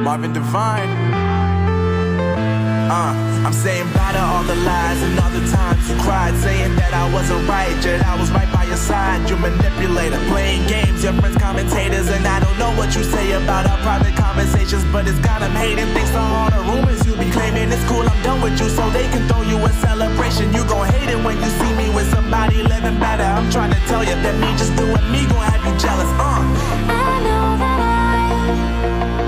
Marvin Devine. I'm saying Bata all the lies and all the times you cried, saying that I wasn't right, yet I was right by your side. You manipulator, playing games, your friends commentators, and I don't know what you say about our private conversations, but it's got them hating thanks to all the rumors you be claiming. It's cool, I'm done with you, so they can throw you a celebration. You gon' hate it when you see me with somebody living better. I'm trying to tell you that me just doing me gon' have you jealous. I know that I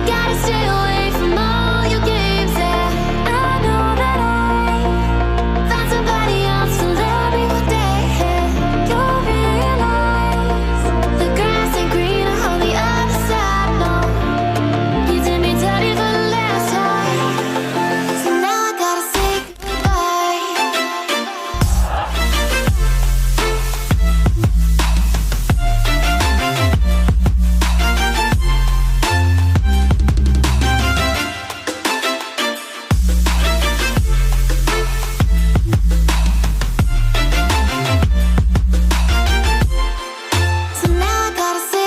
gotta stay away from all your games, yeah. I know that I found somebody else to love me one day, yeah. You'll realize the grass ain't greener on the other side, no. You did me dirty for the last time, so now I gotta say goodbye. So now I gotta say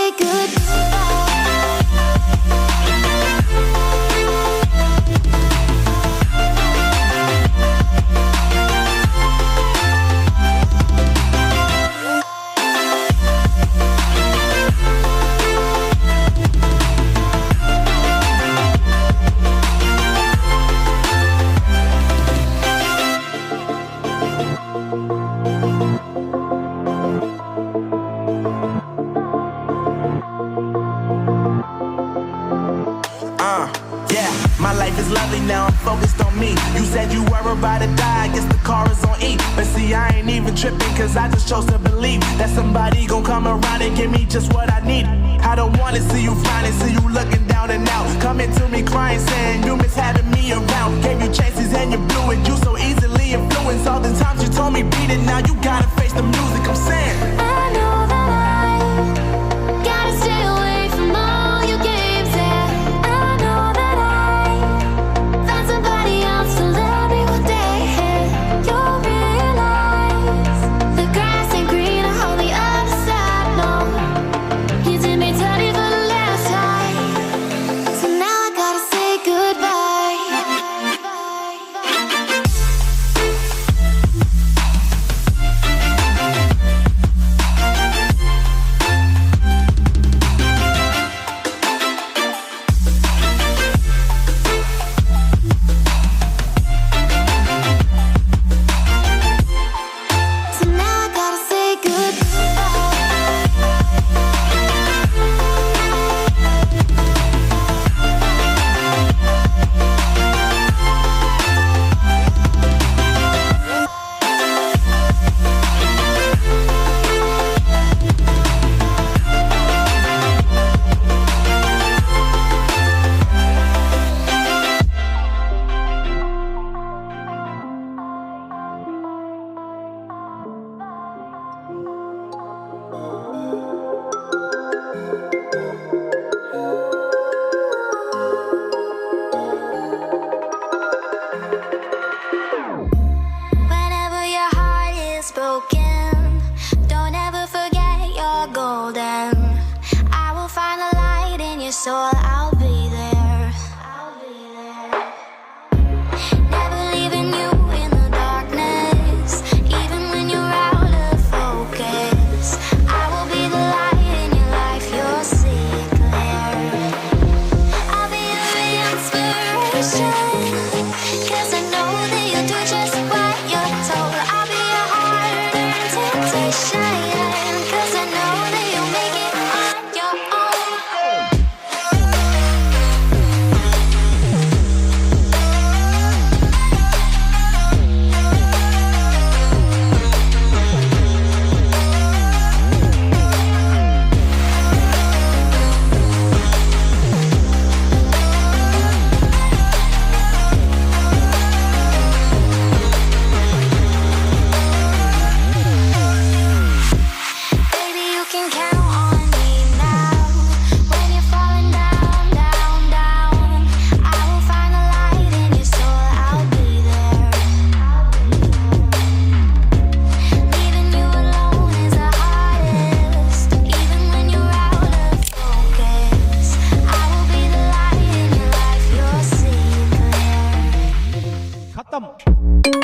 Yeah, my life is lovely now, I'm focused on me. You said you were about to die, I guess the car is on E. But see, I ain't even tripping, cause I just chose to believe that somebody gon' come around and give me just what I need. I don't wanna see you frowning, see you looking down and out, coming to me crying, saying you miss having me around. Gave you chances and you blew it, you so easily influenced. All the times you told me beat it, now you gotta face the music. I'm saying I know that I gotta stay away from all your games, yeah. I know that I found somebody else to love me one day, yeah. You'll realize the grass ain't greener on the other side, no. You did me dirty for the last time, so now I gotta say goodbye. Pratham.